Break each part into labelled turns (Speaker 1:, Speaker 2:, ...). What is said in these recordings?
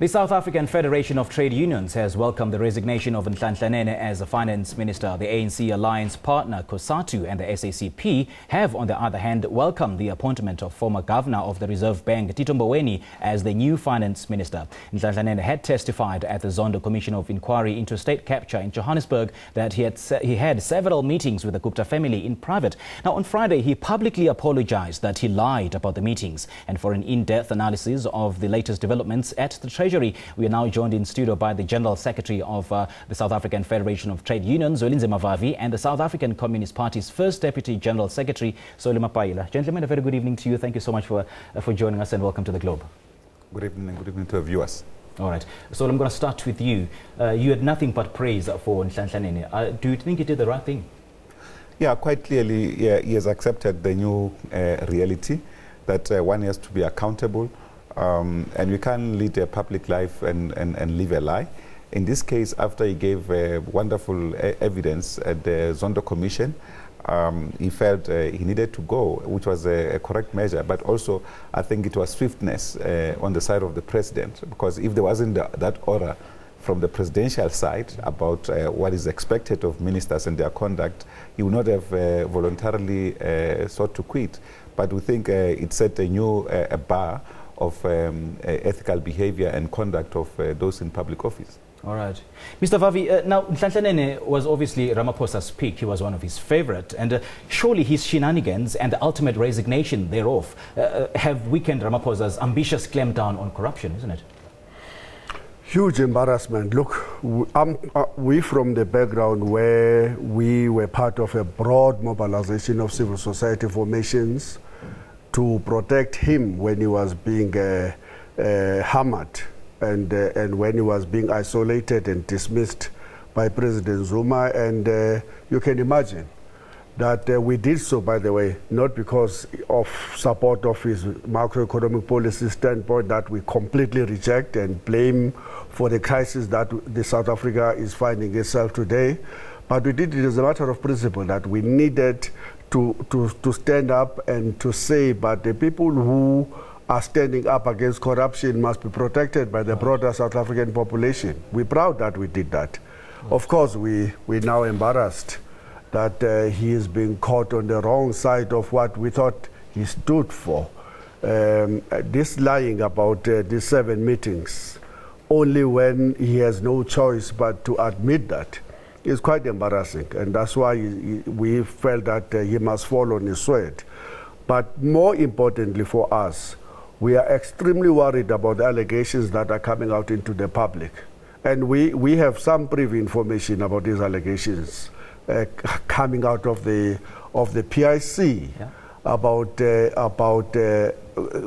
Speaker 1: The South African Federation of Trade Unions has welcomed the resignation of Nhlanhla as the finance minister. The ANC alliance partner Cosatu and the SACP have, on the other hand, welcomed the appointment of former governor of the Reserve Bank Tito Mboweni as the new finance minister. Nhlanhla had testified at the Zondo Commission of Inquiry into State Capture in Johannesburg that he had several meetings with the Gupta family in private. Now, on Friday, he publicly apologized that he lied about the meetings. And for an in-depth analysis of the latest developments at the Treasury, we are now joined in studio by the General Secretary of the South African Federation of Trade Unions, Zwelinzima Vavi, and the South African Communist Party's first Deputy General Secretary, Mapaila. Gentlemen, a very good evening to you. Thank you so much for joining us and welcome to the Globe.
Speaker 2: Good evening to our viewers.
Speaker 1: All right. So I'm going to start with you. You had nothing but praise for Nhlanhla. Do you think he did the right thing?
Speaker 2: Yeah, quite clearly, yeah, he has accepted the new reality that one has to be accountable. And we can't lead a public life and live a lie. In this case, after he gave wonderful evidence at the Zondo Commission, he felt he needed to go, which was a correct measure. But also, I think it was swiftness on the side of the president, because if there wasn't that order from the presidential side about what is expected of ministers and their conduct, he would not have voluntarily sought to quit. But we think it set a new bar of ethical behavior and conduct of those in public office.
Speaker 1: All right. Mr. Vavi, now Nhlanhla was obviously Ramaphosa's pick. He was one of his favorite. And surely his shenanigans and the ultimate resignation thereof have weakened Ramaphosa's ambitious clampdown on corruption, isn't it?
Speaker 3: Huge embarrassment. Look, we from the background where we were part of a broad mobilization of civil society formations to protect him when he was being hammered and when he was being isolated and dismissed by President Zuma. And you can imagine that we did so, by the way, not because of support of his macroeconomic policy standpoint that we completely reject and blame for the crisis that the South Africa is finding itself today, but we did it as a matter of principle that we needed to stand up and to say, but the people who are standing up against corruption must be protected by the broader South African population. We're proud that we did that. Of course, we're now embarrassed that he is being caught on the wrong side of what we thought he stood for. This lying about these 7 meetings, only when he has no choice but to admit that, is quite embarrassing, and that's why we felt that he must fall on his sword. But more importantly for us, we are extremely worried about the allegations that are coming out into the public. And we have some privy information about these allegations coming out of the PIC, yeah, about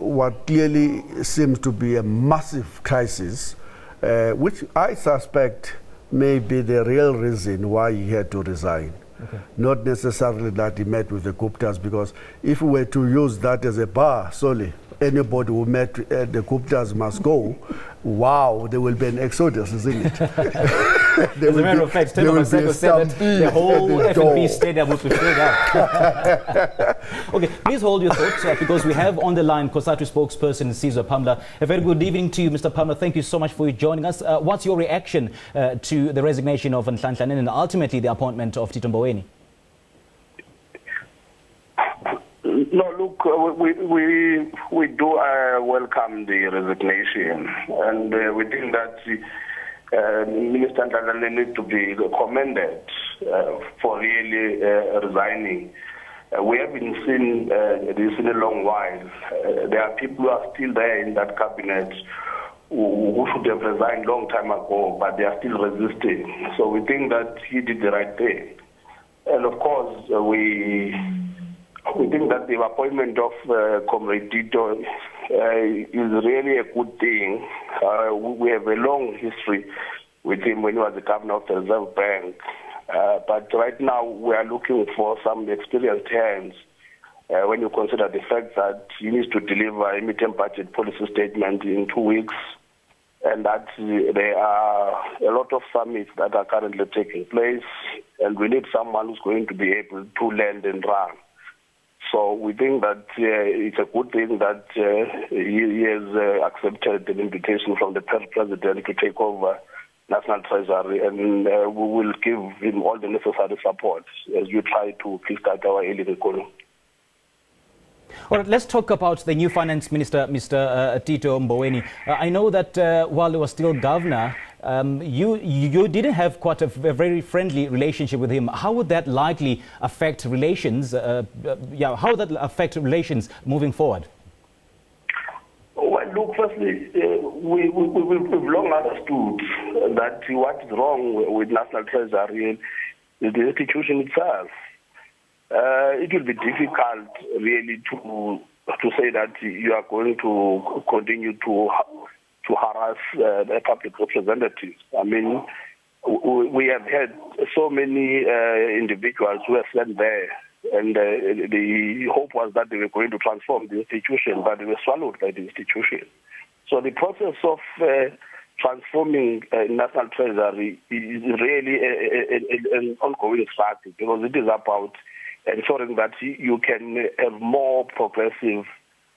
Speaker 3: what clearly seems to be a massive crisis, which I suspect may be the real reason why he had to resign. Okay. Not necessarily that he met with the Guptas, because if we were to use that as a bar solely, anybody who met the Guptas must go. Wow, there will be an exodus, isn't it?
Speaker 1: As a matter of fact, said that the whole FNB stadium would be filled up. Okay, please hold your thoughts because we have on the line Cosatu spokesperson Sizwe Pamla. A very good evening to you, Mr. Pamla. Thank you so much for joining us. What's your reaction to the resignation of Nhlanhla and ultimately the appointment of Tito Mboweni?
Speaker 4: No, look, we do welcome the resignation, and we think that Minister Nhlanhla needs to be commended for really resigning. We haven't seen this in a long while. There are people who are still there in that cabinet who should have resigned long time ago, but they are still resisting. So we think that he did the right thing. And of course, we think that the appointment of Comrade Tito is really a good thing. We have a long history with him when he was the governor of the Reserve Bank. But right now we are looking for some experienced hands when you consider the fact that he needs to deliver a midterm budget policy statement in 2 weeks, and that there are a lot of summits that are currently taking place, and we need someone who's going to be able to land and run. So we think that it's a good thing that he has accepted an invitation from the president to take over National Treasury, and we will give him all the necessary support as we try to kickstart our ailing economy.
Speaker 1: All right, let's talk about the new finance minister, Mr. Tito Mboweni. I know that while he was still governor, you didn't have quite a very friendly relationship with him. How would that likely affect relations? How would that affect relations moving forward?
Speaker 4: Well, look, firstly, we've long understood that what is wrong with National Treasury is the institution itself. It will be difficult, really, to say that you are going to continue to harass the public representatives. I mean, we have had so many individuals who have sat there, and the hope was that they were going to transform the institution, but they were swallowed by the institution. So the process of transforming National Treasury is really an ongoing strategy, because it is about ensuring that you can have more progressive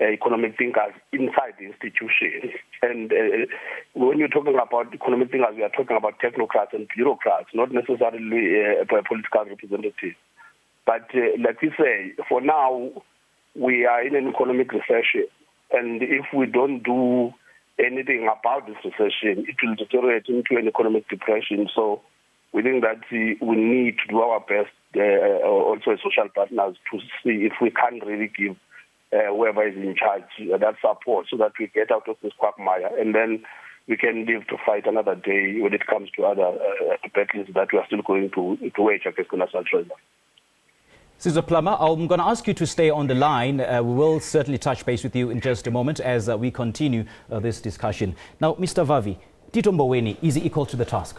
Speaker 4: economic thinkers inside the institution. And when you're talking about economic thinkers, we are talking about technocrats and bureaucrats, not necessarily political representatives. But like we say, for now, we are in an economic recession. And if we don't do anything about this recession, it will deteriorate into an economic depression. So we think that we need to do our best, also as social partners, to see if we can really give whoever is in charge that support, so that we get out of this quagmire, and then we can live to fight another day when it comes to other battles that we are still going to wage against the National Treasury.
Speaker 1: Sister Plummer, I'm going to ask you to stay on the line. We will certainly touch base with you in just a moment as we continue this discussion. Now, Mr. Vavi, Tito Mboweni, is he equal to the task?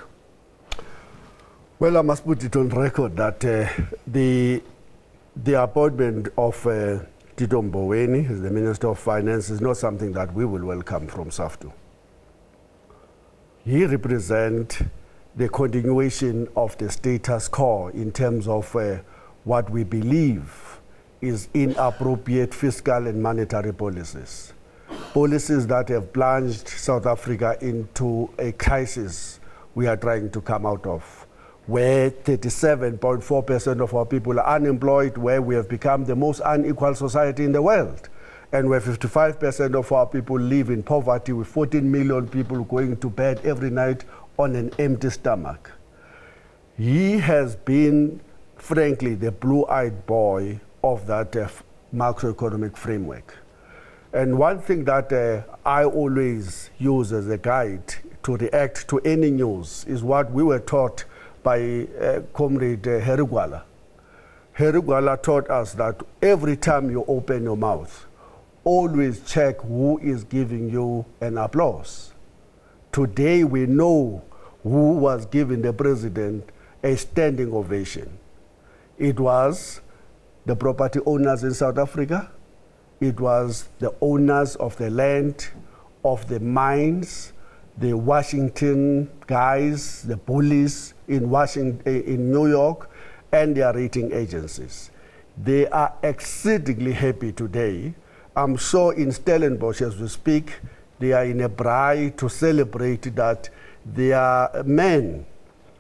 Speaker 3: Well, I must put it on record that the appointment of Tito Mboweni as the Minister of Finance is not something that we will welcome from SAFTU. He represents the continuation of the status quo in terms of what we believe is inappropriate fiscal and monetary policies. Policies that have plunged South Africa into a crisis we are trying to come out of, where 37.4% of our people are unemployed, where we have become the most unequal society in the world, and where 55% of our people live in poverty, with 14 million people going to bed every night on an empty stomach. He has been, frankly, the blue-eyed boy of that macroeconomic framework. And one thing that I always use as a guide to react to any news is what we were taught by Comrade Herugwala. Herugwala taught us that every time you open your mouth, always check who is giving you an applause. Today we know who was giving the president a standing ovation. It was the property owners in South Africa. It was the owners of the land, of the mines, the Washington guys, the police in Washington, in New York, and their rating agencies. They are exceedingly happy today. I'm sure in Stellenbosch, as we speak, they are in a braai to celebrate that their men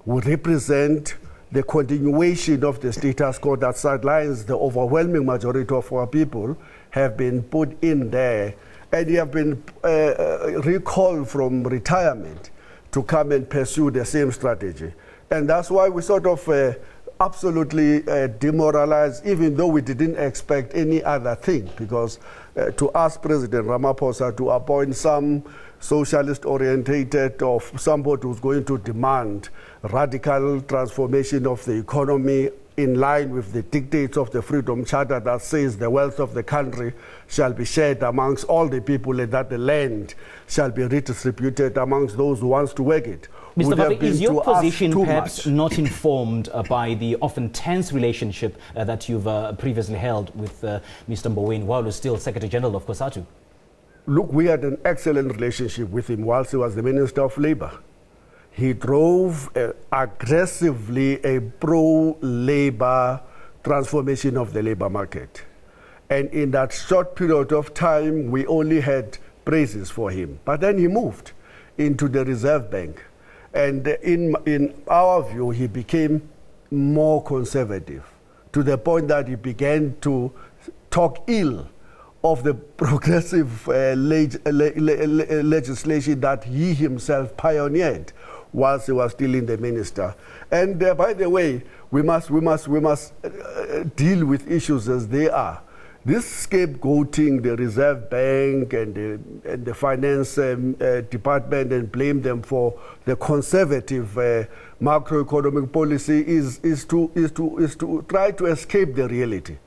Speaker 3: who represent the continuation of the status quo that sidelines the overwhelming majority of our people have been put in there, and they have been recalled from retirement to come and pursue the same strategy. And that's why we sort of absolutely demoralized, even though we didn't expect any other thing, because to ask President Ramaphosa to appoint some socialist-orientated or somebody who's going to demand radical transformation of the economy in line with the dictates of the Freedom Charter that says the wealth of the country shall be shared amongst all the people and that the land shall be redistributed amongst those who wants to work it.
Speaker 1: Mr. Vavi, is your position perhaps not informed by the often tense relationship that you've previously held with Mr. Mboweni while he was still Secretary General of Cosatu?
Speaker 3: Look, we had an excellent relationship with him whilst he was the Minister of Labour. He drove aggressively a pro-Labour transformation of the labour market. And in that short period of time, we only had praises for him. But then he moved into the Reserve Bank. And in our view, he became more conservative, to the point that he began to talk ill of the progressive legislation that he himself pioneered whilst he was still in the minister. And by the way, we must deal with issues as they are. This scapegoating the Reserve Bank and the finance department and blame them for the conservative macroeconomic policy is to try to escape the reality.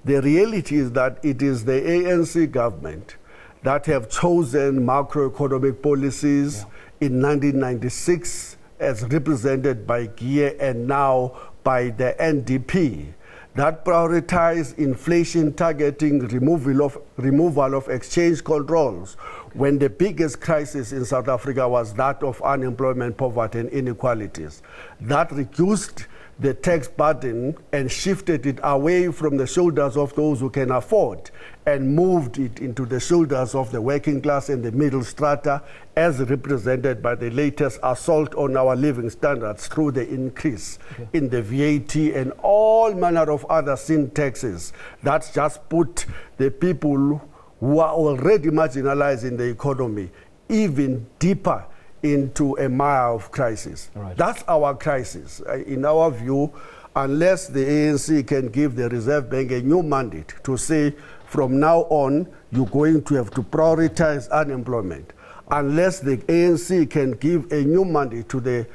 Speaker 3: The reality is that it is the ANC government that have chosen macroeconomic policies in 1996 as represented by GIE and now by the NDP that prioritize inflation targeting, removal of exchange controls, when the biggest crisis in South Africa was that of unemployment, poverty, and inequalities. That reduced the tax burden and shifted it away from the shoulders of those who can afford and moved it into the shoulders of the working class and the middle strata, as represented by the latest assault on our living standards through the increase in the VAT and all manner of other sin taxes. That's just put the people who are already marginalized in the economy even deeper into a mire of crisis. Right. That's our crisis. In our view, unless the ANC can give the Reserve Bank a new mandate to say, from now on, you're going to have to prioritize unemployment. Unless the ANC can give a new mandate to the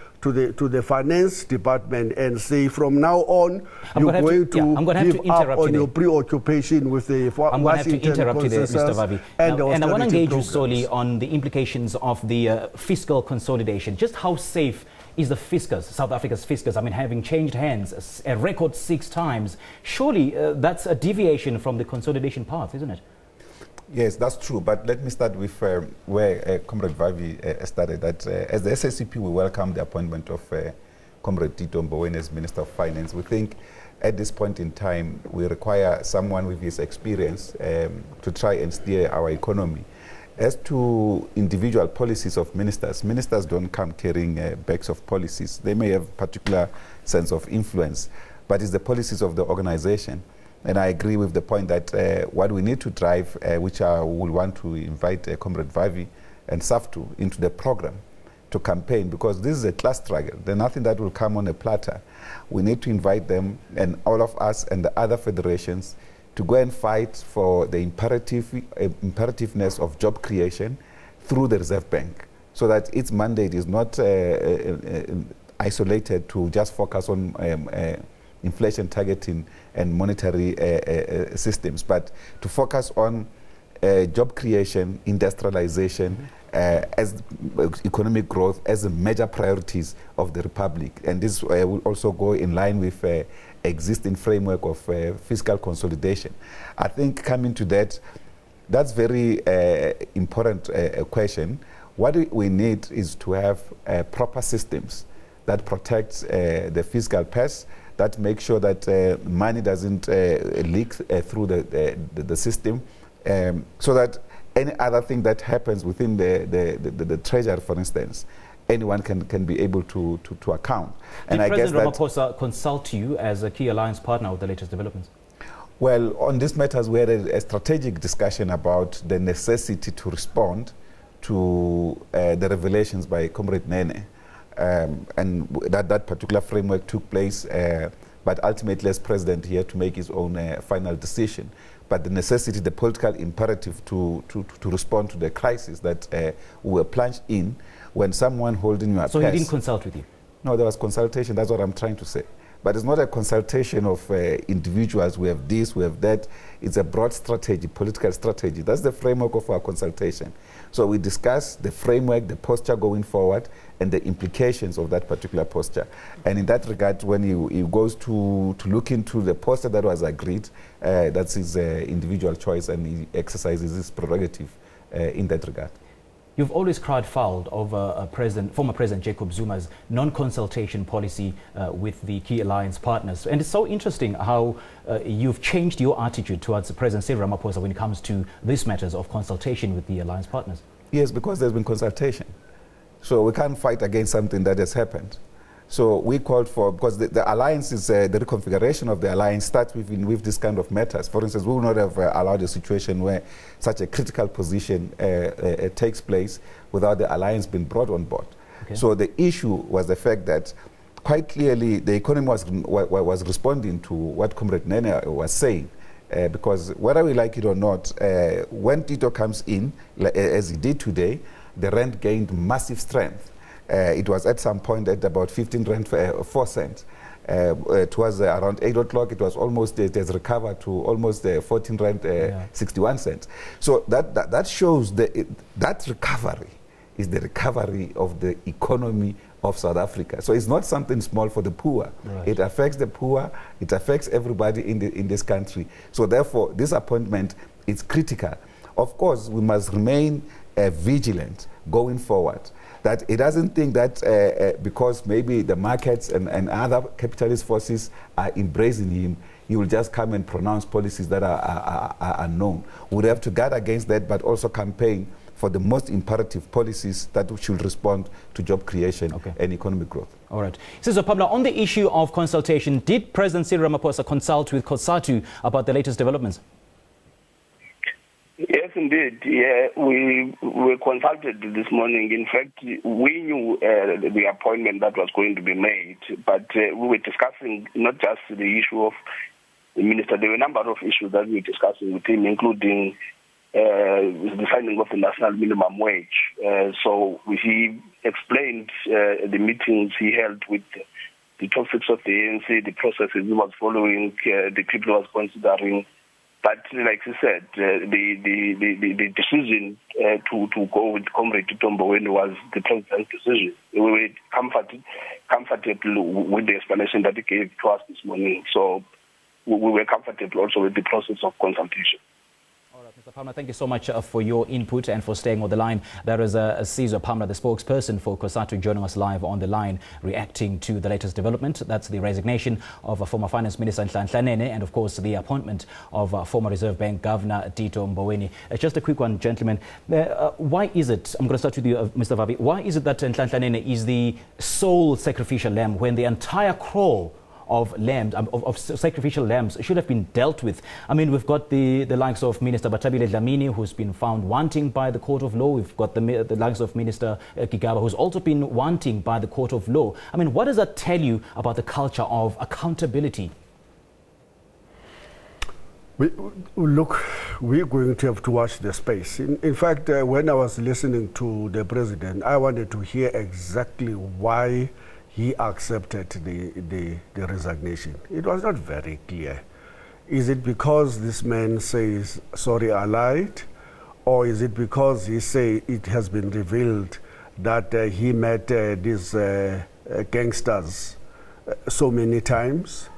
Speaker 3: finance department and say, from now on, you're going to give up on your preoccupation with the Washington consensus
Speaker 1: Mr. Vavi.
Speaker 3: and
Speaker 1: I want to engage you
Speaker 3: programs.
Speaker 1: solely on the implications of the fiscal consolidation. Just how safe is the fiscus, South Africa's fiscus? I mean, having changed hands a record 6 times, surely that's a deviation from the consolidation path, isn't it?
Speaker 2: Yes, that's true. But let me start with where Comrade Vavi started. That as the SACP, we welcome the appointment of Comrade Tito Mboweni as Minister of Finance. We think at this point in time, we require someone with his experience to try and steer our economy. As to individual policies of ministers, ministers don't come carrying bags of policies. They may have particular sense of influence, but it's the policies of the organization. And I agree with the point that what we need to drive, which I will want to invite Comrade Vavi and SAFTU into the program to campaign, because this is a class struggle. There's nothing that will come on a platter. We need to invite them and all of us and the other federations to go and fight for the imperativeness of job creation through the Reserve Bank, so that its mandate is not isolated to just focus on inflation targeting and monetary systems, but to focus on job creation, industrialization, as economic growth as the major priorities of the Republic. And this will also go in line with existing framework of fiscal consolidation. I think coming to that, that's very important question. What we need is to have proper systems that protects the fiscal purse, that make sure that money doesn't leak through the system, so that any other thing that happens within the Treasury, for instance, anyone can be able to account.
Speaker 1: Did President Ramaphosa consult you as a key alliance partner with the latest developments?
Speaker 2: Well, on these matters, we had a strategic discussion about the necessity to respond to the revelations by Comrade Nene. And that particular framework took place, but ultimately as president he had to make his own final decision. But the necessity, the political imperative to respond to the crisis that we were plunged in, when someone holding your
Speaker 1: So he didn't consult with you?
Speaker 2: No, there was consultation, that's what I'm trying to say. But it's not a consultation of individuals, we have this, we have that. It's a broad strategy, political strategy. That's the framework of our consultation. So we discuss the framework, the posture going forward, and the implications of that particular posture. And in that regard, when he goes to look into the posture that was agreed, that's his individual choice, and he exercises his prerogative in that regard.
Speaker 1: You've always cried foul over former President Jacob Zuma's non-consultation policy with the key alliance partners. And it's so interesting how you've changed your attitude towards President Cyril Ramaphosa when it comes to these matters of consultation with the alliance partners.
Speaker 2: Yes, because there's been consultation. So we can't fight against something that has happened. So we called for, because the alliance is, the reconfiguration of the alliance starts with this kind of matters. For instance, we will not have allowed a situation where such a critical position takes place without the alliance being brought on board. Okay. So the issue was the fact that quite clearly the economy was responding to what Comrade Nene was saying. Because whether we like it or not, when Tito comes in, as he did today, the rand gained massive strength. It was at some point at about 15 rand 4 cents. It was around 8 o'clock. It was almost, it has recovered to almost 14 rand 61 cents. So that shows that recovery is the recovery of the economy of South Africa. So it's not something small for the poor. Right. It affects the poor. It affects everybody in this country. So therefore, this appointment is critical. Of course, we must remain vigilant going forward. That it doesn't think that because maybe the markets and other capitalist forces are embracing him, he will just come and pronounce policies that are unknown. We would have to guard against that, but also campaign for the most imperative policies that should respond to job creation and economic growth.
Speaker 1: All right. Sister Pamela, on the issue of consultation, did President Cyril Ramaphosa consult with Cosatu about the latest developments?
Speaker 4: Yes, indeed. Yeah, we were consulted this morning. In fact, we knew the appointment that was going to be made, but we were discussing not just the issue of the minister. There were a number of issues that we were discussing with him, including the signing of the national minimum wage. So he explained the meetings he held with the top six of the ANC, the processes he was following, the people he was considering. But like you said, the decision to go with Comrade Tito Mboweni was the president's decision. We were comfortable with the explanation that he gave to us this morning. So we were comfortable also with the process of consultation.
Speaker 1: All right, Mr. Palmer, thank you so much for your input and for staying on the line. That is Caesar Palmer, the spokesperson for Cosatu, joining us live on the line, reacting to the latest development. That's the resignation of former Finance Minister Nhlanhla Nene and, of course, the appointment of former Reserve Bank Governor Tito Mboweni. Just a quick one, gentlemen. Why is it, I'm going to start with you, Mr. Vavi, why is it that Nhlanhla Nene is the sole sacrificial lamb when the entire kraal of lambs, of sacrificial lambs should have been dealt with? I mean, we've got the likes of Minister Batabile Dlamini, who's been found wanting by the court of law. We've got the likes of Minister Gigaba, who's also been wanting by the court of law. I mean, what does that tell you about the culture of accountability?
Speaker 3: Look, we're going to have to watch the space. In fact, when I was listening to the president, I wanted to hear exactly why he accepted the resignation. It was not very clear. Is it because this man says, sorry, I lied? Or is it because he say it has been revealed that he met these gangsters so many times?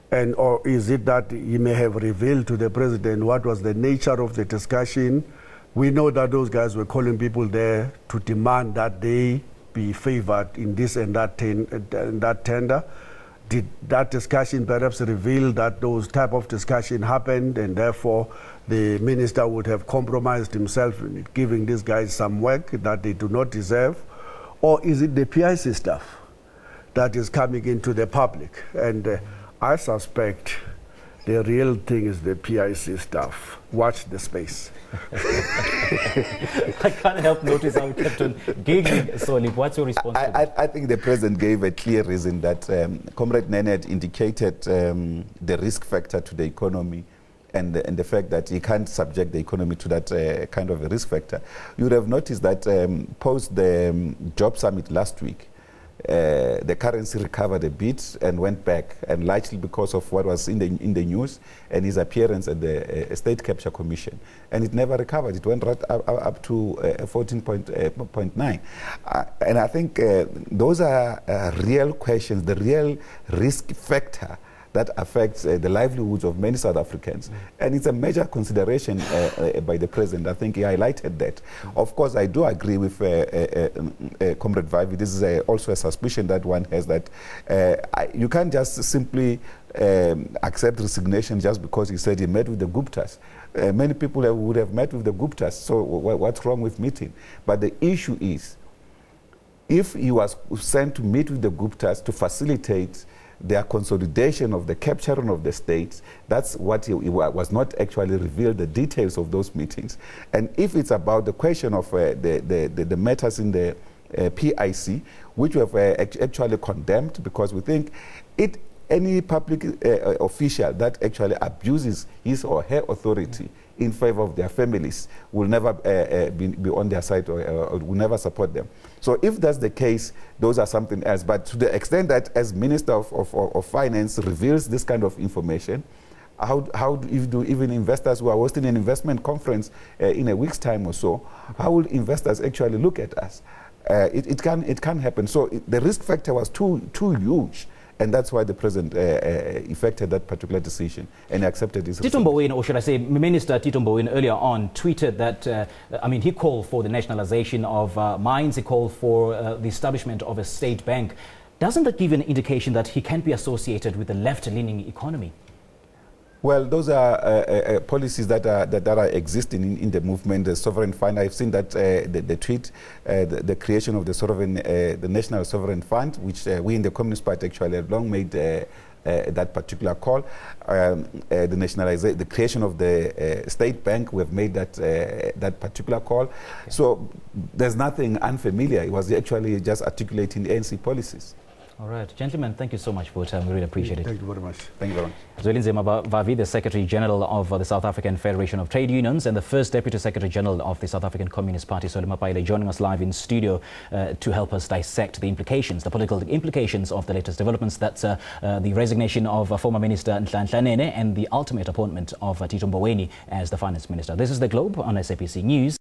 Speaker 3: And or is it that he may have revealed to the president what was the nature of the discussion? We know that those guys were calling people there to demand that they be favored in this and that tender. Did that discussion perhaps reveal that those type of discussion happened and therefore the minister would have compromised himself in giving these guys some work that they do not deserve? Or is it the PIC stuff that is coming into the public? And I suspect the real thing is the PIC stuff. Watch the space.
Speaker 1: I can't help notice how you kept on giggling, Solid. What's your response to that?
Speaker 2: I think the president gave a clear reason that Comrade Nene had indicated the risk factor to the economy and the fact that he can't subject the economy to that kind of a risk factor. You would have noticed that post the job summit last week, the currency recovered a bit and went back, and largely because of what was in the news and his appearance at the State Capture Commission. And it never recovered. It went right up to 14.9. And I think those are real questions, the real risk factor that affects the livelihoods of many South Africans. And it's a major consideration by the President. I think he highlighted that. Of course, I do agree with Comrade Vavi. This is also a suspicion that one has, that you can't just simply accept resignation just because he said he met with the Guptas. Many people would have met with the Guptas, so what's wrong with meeting? But the issue is, if he was sent to meet with the Guptas to facilitate their consolidation of the capturing of the states, that's what he was not actually revealed, the details of those meetings. And if it's about the question of the matters in the PIC, which we have actually condemned, because we think any public official that actually abuses his or her authority in favor of their families will never be on their side, or will never support them. So if that's the case, those are something else. But to the extent that as Minister of Finance reveals this kind of information, how do even investors who are hosting an investment conference in a week's time or so, how will investors actually look at us? It can happen. So the risk factor was too huge. And that's why the President effected that particular decision and accepted his
Speaker 1: Tito Mboweni, or should I say Minister Tito Mboweni, earlier on tweeted that, he called for the nationalization of mines, he called for the establishment of a state bank. Doesn't that give an indication that he can't be associated with the left-leaning economy?
Speaker 2: Well, those are policies that are existing in the movement. The sovereign fund, I've seen that the tweet, the creation of the National Sovereign Fund, which we in the Communist Party actually have long made that particular call. The creation of the state bank, we have made that particular call. So there's nothing unfamiliar. It was actually just articulating the ANC policies.
Speaker 1: All right. Gentlemen, thank you so much for your time. We really appreciate it.
Speaker 3: Thank you very much.
Speaker 2: Thank you very much.
Speaker 1: Zwelinzima Vavi, the Secretary General of the South African Federation of Trade Unions and the first Deputy Secretary General of the South African Communist Party, Mapaila, joining us live in studio to help us dissect the implications, the political implications of the latest developments. That's the resignation of former Minister Nhlanhla Nene and the ultimate appointment of Tito Mboweni as the Finance Minister. This is The Globe on SABC News.